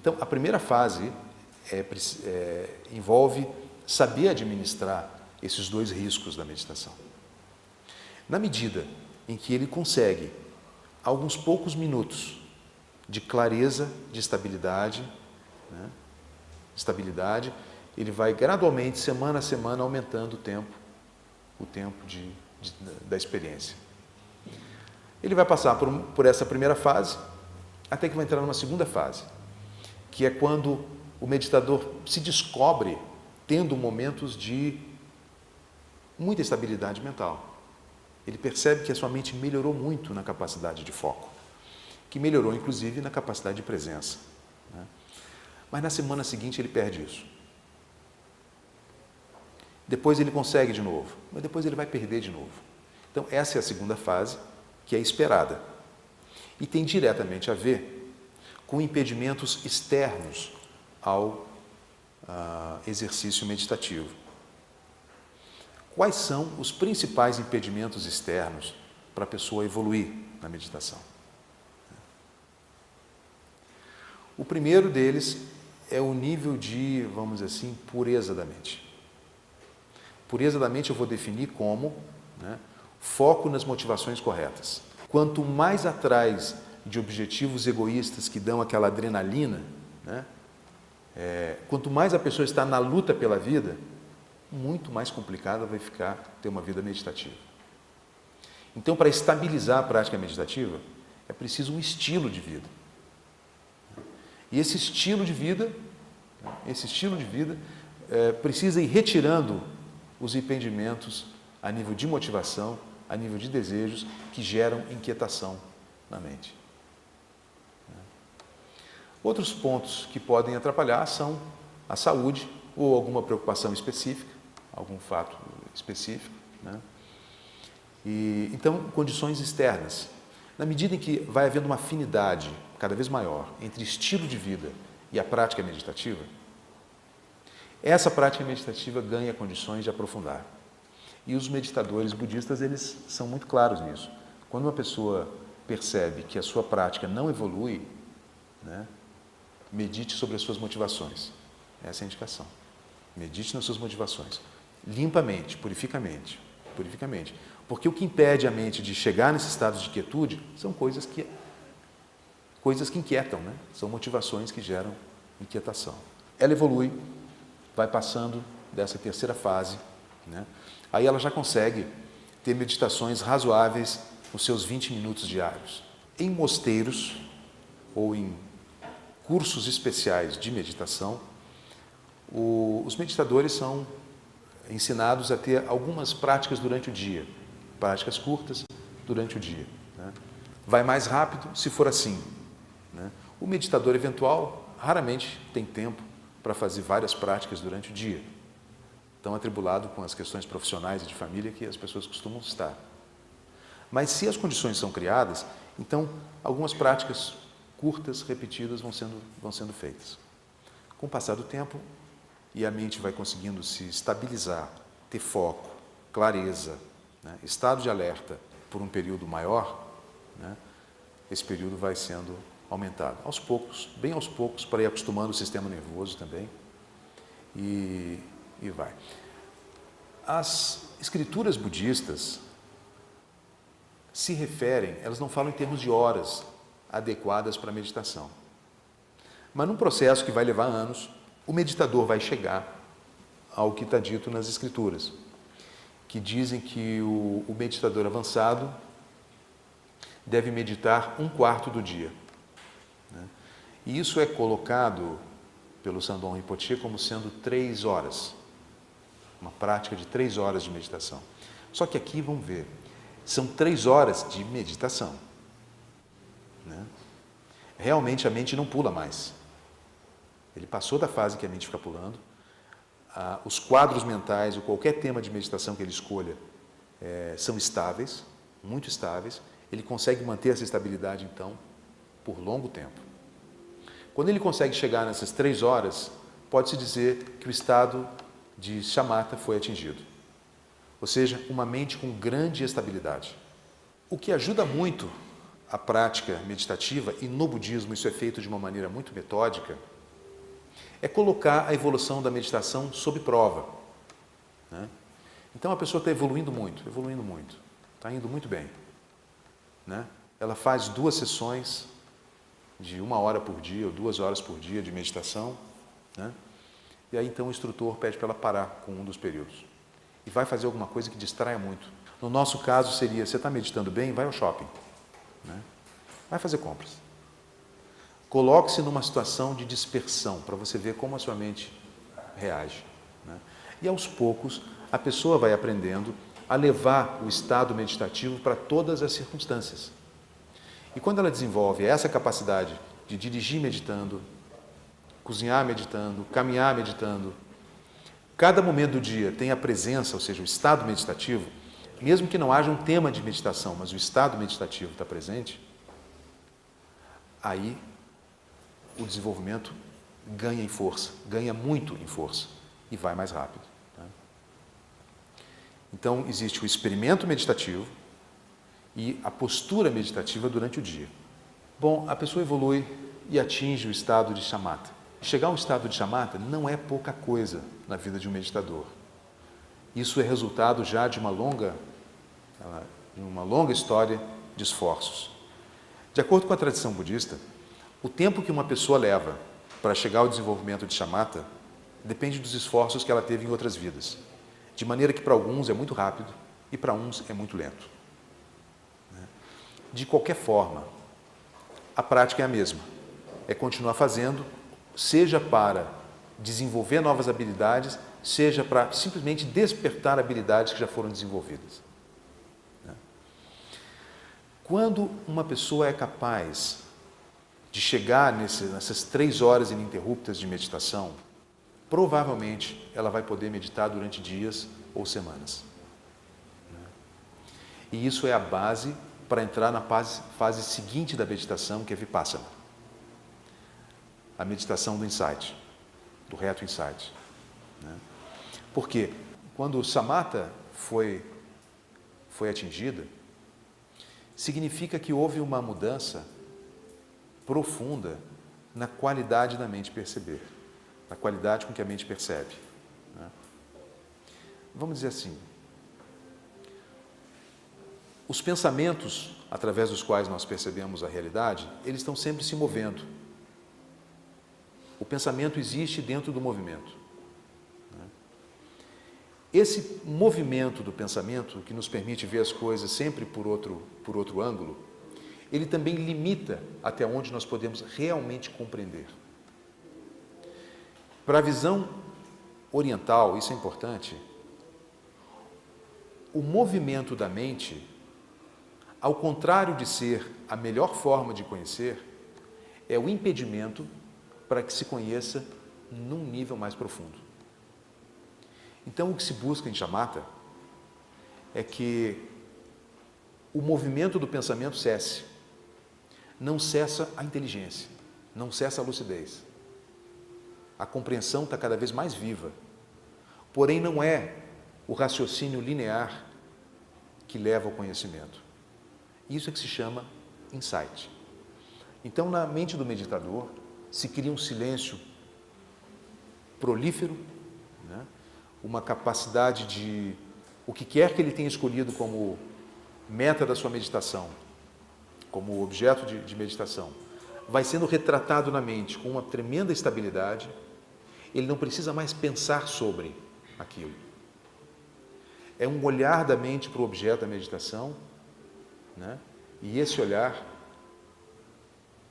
Então, a primeira fase envolve saber administrar esses dois riscos da meditação. Na medida em que ele consegue alguns poucos minutos de clareza, de estabilidade, né? Ele vai gradualmente, semana a semana, aumentando o tempo da experiência. Ele vai passar por essa primeira fase, até que vai entrar numa segunda fase, que é quando o meditador se descobre tendo momentos de muita estabilidade mental. Ele percebe que a sua mente melhorou muito na capacidade de foco, que melhorou inclusive na capacidade de presença, né? Mas na semana seguinte ele perde isso. Depois ele consegue de novo, mas depois ele vai perder de novo. Então essa é a segunda fase, que é esperada, e tem diretamente a ver com impedimentos externos ao exercício meditativo. Quais são os principais impedimentos externos para a pessoa evoluir na meditação? O primeiro deles é o nível de, vamos dizer assim, pureza da mente. Pureza da mente eu vou definir como, né, foco nas motivações corretas. Quanto mais atrás de objetivos egoístas que dão aquela adrenalina, né, quanto mais a pessoa está na luta pela vida, muito mais complicada vai ficar ter uma vida meditativa. Então, para estabilizar a prática meditativa, é preciso um estilo de vida. E esse estilo de vida precisa ir retirando os impedimentos a nível de motivação, a nível de desejos que geram inquietação na mente. Outros pontos que podem atrapalhar são a saúde ou alguma preocupação específica, algum fato específico, né? E, então, condições externas. Na medida em que vai havendo uma afinidade cada vez maior entre estilo de vida e a prática meditativa, essa prática meditativa ganha condições de aprofundar. E os meditadores budistas, eles são muito claros nisso. Quando uma pessoa percebe que a sua prática não evolui, né, medite sobre as suas motivações. Essa é a indicação. Medite nas suas motivações. Limpa a mente, purifica a mente. Porque o que impede a mente de chegar nesse estado de quietude são coisas que inquietam, né? São motivações que geram inquietação. Ela evolui, vai passando dessa terceira fase, né? Aí ela já consegue ter meditações razoáveis nos seus 20 minutos diários. Em mosteiros ou em cursos especiais de meditação, os meditadores são ensinados a ter algumas práticas durante o dia, práticas curtas durante o dia, né? Vai mais rápido se for assim, né? O meditador eventual raramente tem tempo para fazer várias práticas durante o dia, tão atribulado com as questões profissionais e de família que as pessoas costumam estar. Mas se as condições são criadas, então algumas práticas curtas, repetidas, vão sendo feitas. Com o passar do tempo, e a mente vai conseguindo se estabilizar, ter foco, clareza, né, estado de alerta por um período maior, né, esse período vai sendo aumentado. Aos poucos, bem aos poucos, para ir acostumando o sistema nervoso também, e vai. As escrituras budistas se referem, elas não falam em termos de horas adequadas para a meditação. Mas num processo que vai levar anos, o meditador vai chegar ao que está dito nas escrituras, que dizem que o meditador avançado deve meditar 1/4 do dia, né? E isso é colocado pelo Sandon Rinpoche como sendo 3 horas, uma prática de 3 horas de meditação. Só que aqui, vamos ver, são 3 horas de meditação, né? Realmente a mente não pula mais. Ele passou da fase que a mente fica pulando. Os quadros mentais ou qualquer tema de meditação que ele escolha são estáveis, muito estáveis. Ele consegue manter essa estabilidade, então, por longo tempo. Quando ele consegue chegar nessas 3 horas, pode-se dizer que o estado de shamatha foi atingido. Ou seja, uma mente com grande estabilidade. O que ajuda muito a prática meditativa, e no budismo isso é feito de uma maneira muito metódica, é colocar a evolução da meditação sob prova, né? Então a pessoa está evoluindo muito, está indo muito bem, né? Ela faz 2 sessões de 1 hora por dia ou 2 horas por dia de meditação, né? E aí então o instrutor pede para ela parar com um dos períodos e vai fazer alguma coisa que distraia muito. No nosso caso seria, você está meditando bem, vai ao shopping, né? Vai fazer compras. Coloque-se numa situação de dispersão para você ver como a sua mente reage, né? E aos poucos a pessoa vai aprendendo a levar o estado meditativo para todas as circunstâncias. E quando ela desenvolve essa capacidade de dirigir meditando, cozinhar meditando, caminhar meditando, cada momento do dia tem a presença, ou seja, o estado meditativo, mesmo que não haja um tema de meditação, mas o estado meditativo está presente, aí o desenvolvimento ganha em força, ganha muito em força e vai mais rápido, né? Então, existe o experimento meditativo e a postura meditativa durante o dia. Bom, a pessoa evolui e atinge o estado de shamatha. Chegar a um estado de shamatha não é pouca coisa na vida de um meditador. Isso é resultado já de uma longa história de esforços. De acordo com a tradição budista, o tempo que uma pessoa leva para chegar ao desenvolvimento de shamatha depende dos esforços que ela teve em outras vidas. De maneira que para alguns é muito rápido e para uns é muito lento. De qualquer forma, a prática é a mesma. É continuar fazendo, seja para desenvolver novas habilidades, seja para simplesmente despertar habilidades que já foram desenvolvidas. Quando uma pessoa é capaz de chegar nessas 3 horas ininterruptas de meditação, provavelmente ela vai poder meditar durante dias ou semanas. E isso é a base para entrar na fase seguinte da meditação, que é Vipassana. A meditação do insight, do reto insight. Porque quando o Samatha foi atingida, significa que houve uma mudança profunda na qualidade da mente perceber, na qualidade com que a mente percebe. Vamos dizer assim, os pensamentos através dos quais nós percebemos a realidade, eles estão sempre se movendo. O pensamento existe dentro do movimento. Esse movimento do pensamento, que nos permite ver as coisas sempre por outro ângulo, ele também limita até onde nós podemos realmente compreender. Para a visão oriental, isso é importante, o movimento da mente, ao contrário de ser a melhor forma de conhecer, é o impedimento para que se conheça num nível mais profundo. Então, o que se busca em shamatha é que o movimento do pensamento cesse. Não cessa a inteligência, não cessa a lucidez. A compreensão está cada vez mais viva. Porém, não é o raciocínio linear que leva ao conhecimento. Isso é que se chama insight. Então, na mente do meditador, se cria um silêncio prolífero, né? Uma capacidade de o que quer que ele tenha escolhido como meta da sua meditação, como objeto de meditação, vai sendo retratado na mente com uma tremenda estabilidade. Ele não precisa mais pensar sobre aquilo. É um olhar da mente para o objeto da meditação, né? E esse olhar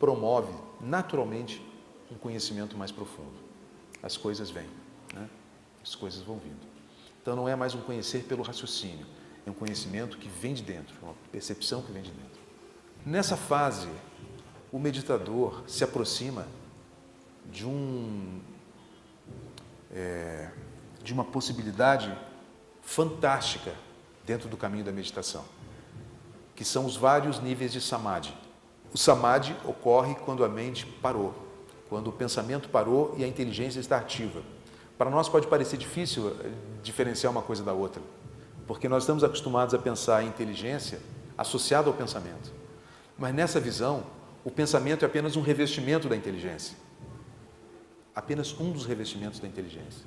promove naturalmente um conhecimento mais profundo. As coisas vêm, né? As coisas vão vindo. Então não é mais um conhecer pelo raciocínio, é um conhecimento que vem de dentro, uma percepção que vem de dentro. Nessa fase, o meditador se aproxima de uma possibilidade fantástica dentro do caminho da meditação, que são os vários níveis de samadhi. O samadhi ocorre quando a mente parou, quando o pensamento parou e a inteligência está ativa. Para nós pode parecer difícil diferenciar uma coisa da outra, porque nós estamos acostumados a pensar em inteligência associada ao pensamento. Mas nessa visão, o pensamento é apenas um revestimento da inteligência. apenas um dos revestimentos da inteligência.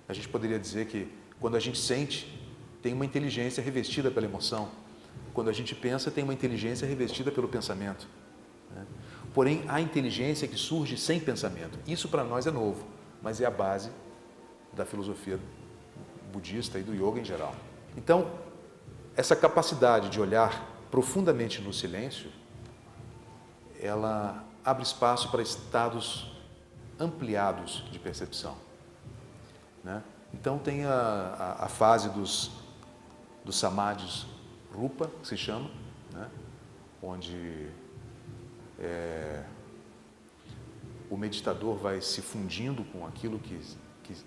A gente poderia dizer que quando a gente sente, tem uma inteligência revestida pela emoção. Quando a gente pensa, tem uma inteligência revestida pelo pensamento. Porém, há inteligência que surge sem pensamento. Isso para nós é novo, mas é a base da filosofia budista e do yoga em geral. Então, essa capacidade de olhar profundamente no silêncio, ela abre espaço para estados ampliados de percepção. Então, tem a fase dos samadhis rupa, que se chama, onde o meditador vai se fundindo com aquilo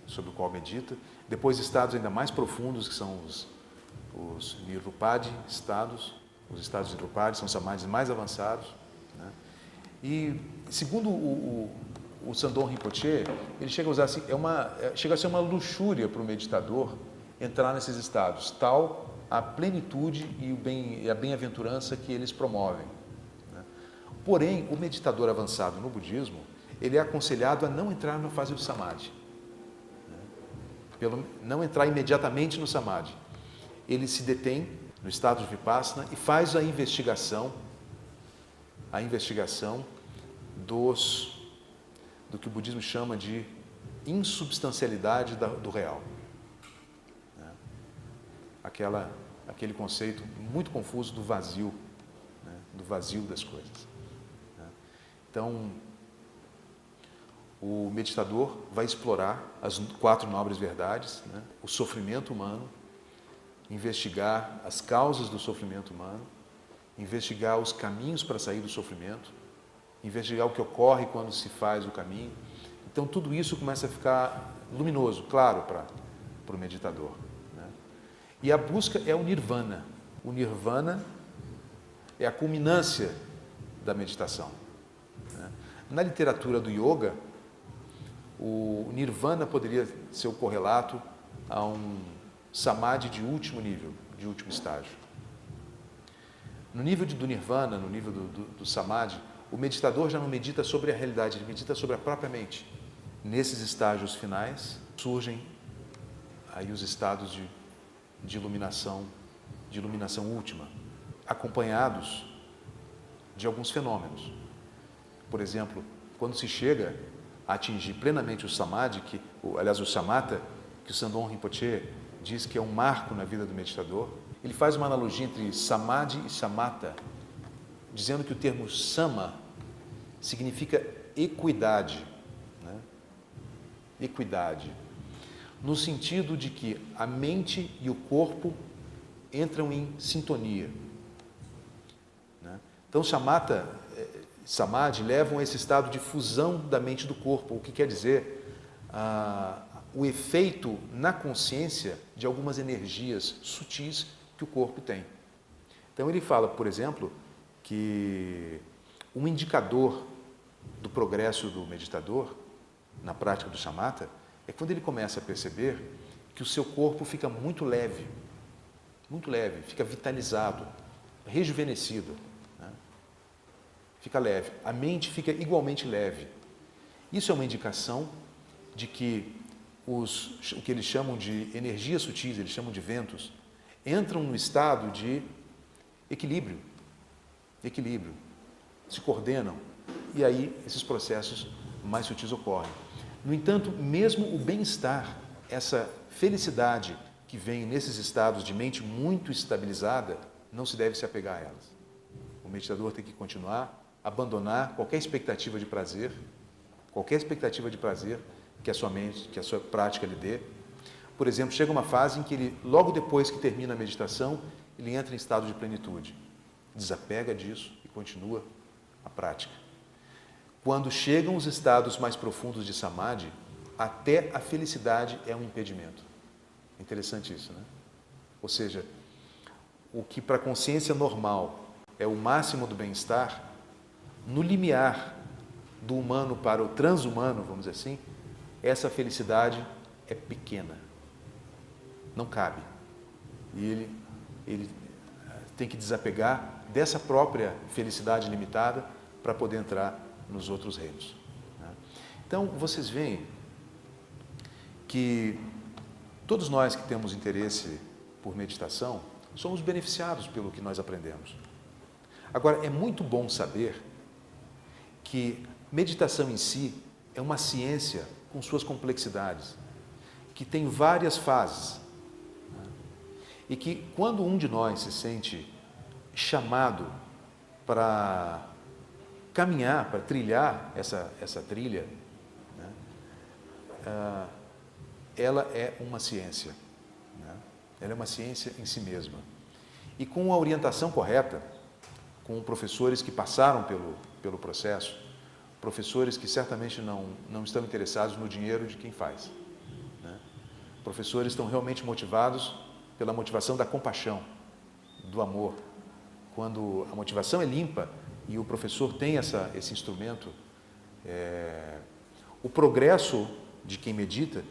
sobre o qual medita. Depois, estados ainda mais profundos, que são os nirupadi estados. Os estados nirupadi são samadhis mais avançados. E, segundo o Sandon Rinpoche, ele chega a usar assim, chega a ser uma luxúria para o meditador entrar nesses estados, tal a plenitude e a bem-aventurança que eles promovem. Porém, o meditador avançado no budismo, ele é aconselhado a não entrar na fase do samadhi, não entrar imediatamente no samadhi. Ele se detém no estado de vipassana e faz a investigação do que o budismo chama de insubstancialidade do real. Aquele conceito muito confuso do vazio, do vazio das coisas. Então, o meditador vai explorar as 4 nobres verdades, o sofrimento humano, investigar as causas do sofrimento humano, investigar os caminhos para sair do sofrimento, investigar o que ocorre quando se faz o caminho. Então, tudo isso começa a ficar luminoso, claro para o meditador. E a busca é o nirvana. O nirvana é a culminância da meditação. Na literatura do yoga, o nirvana poderia ser o correlato a um samadhi de último nível, de último estágio. No nível do nirvana, no nível do samadhi, o meditador já não medita sobre a realidade, ele medita sobre a própria mente. Nesses estágios finais surgem aí os estados de iluminação última, acompanhados de alguns fenômenos. Por exemplo, quando se chega a atingir plenamente o samadhi, aliás o samatha, que o Sandon Rinpoche diz que é um marco na vida do meditador, ele faz uma analogia entre samadhi e samatha, dizendo que o termo sama significa equidade, equidade, no sentido de que a mente e o corpo entram em sintonia. Então, samadhi levam a esse estado de fusão da mente e do corpo, o que quer dizer o efeito na consciência de algumas energias sutis que o corpo tem. Então, ele fala, por exemplo, que um indicador do progresso do meditador na prática do shamatha é quando ele começa a perceber que o seu corpo fica muito leve, fica vitalizado, rejuvenescido, fica leve, a mente fica igualmente leve. Isso é uma indicação de que o que eles chamam de energias sutis, eles chamam de ventos, entram no estado de equilíbrio, se coordenam, e aí esses processos mais sutis ocorrem. No entanto, mesmo o bem-estar, essa felicidade que vem nesses estados de mente muito estabilizada, não se deve se apegar a elas. O meditador tem que continuar, abandonar qualquer expectativa de prazer que a sua mente, que a sua prática lhe dê. Por exemplo, chega uma fase em que ele, logo depois que termina a meditação, ele entra em estado de plenitude, desapega disso e continua a prática. Quando chegam os estados mais profundos de samadhi, até a felicidade é um impedimento. Interessante isso, né? Ou seja, o que para a consciência normal é o máximo do bem-estar, no limiar do humano para o transhumano, vamos dizer assim, essa felicidade é pequena, não cabe. E ele tem que desapegar dessa própria felicidade limitada para poder entrar nos outros reinos. Então, vocês veem que todos nós que temos interesse por meditação, somos beneficiados pelo que nós aprendemos. Agora, é muito bom saber que meditação em si é uma ciência com suas complexidades, que tem várias fases, e que quando um de nós se sente chamado para caminhar, para trilhar essa trilha, né, ela é uma ciência, né? Ela é uma ciência em si mesma. E com a orientação correta, com professores que passaram pelo processo, professores que certamente não estão interessados no dinheiro de quem faz, né? Professores estão realmente motivados pela motivação da compaixão, do amor. Quando a motivação é limpa e o professor tem esse instrumento, o progresso de quem medita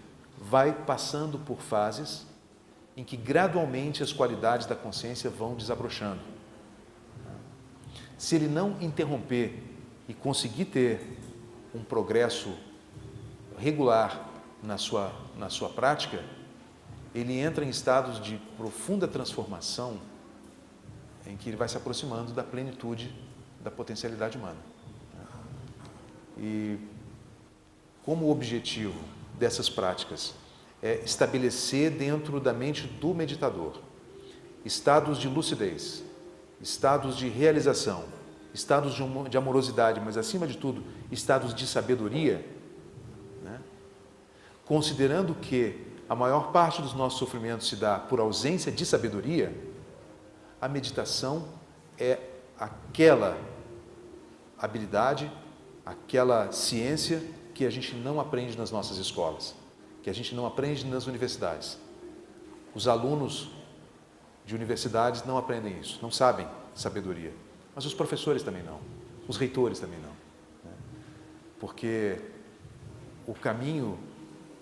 vai passando por fases em que gradualmente as qualidades da consciência vão desabrochando. Se ele não interromper e conseguir ter um progresso regular na sua prática, ele entra em estados de profunda transformação em que ele vai se aproximando da plenitude da potencialidade humana. E como objetivo dessas práticas é estabelecer dentro da mente do meditador estados de lucidez, estados de realização, estados de amorosidade, mas acima de tudo, estados de sabedoria, né? Considerando que a maior parte dos nossos sofrimentos se dá por ausência de sabedoria, a meditação é aquela habilidade, aquela ciência que a gente não aprende nas nossas escolas, que a gente não aprende nas universidades. Os alunos de universidades não aprendem isso, não sabem sabedoria, mas os professores também não, os reitores também não, né? Porque o caminho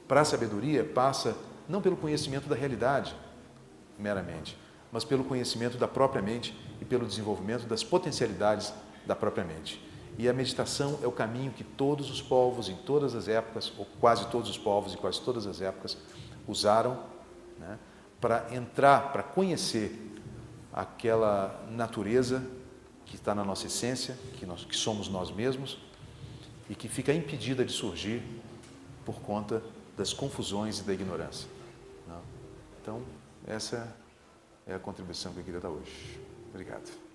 para a sabedoria passa não pelo conhecimento da realidade meramente, mas pelo conhecimento da própria mente e pelo desenvolvimento das potencialidades da própria mente. E a meditação é o caminho que todos os povos, em todas as épocas, ou quase todos os povos e quase todas as épocas, usaram, né, para entrar, para conhecer aquela natureza que está na nossa essência, que somos nós mesmos, e que fica impedida de surgir por conta das confusões e da ignorância. Não? Então, essa é a contribuição que eu queria dar hoje. Obrigado.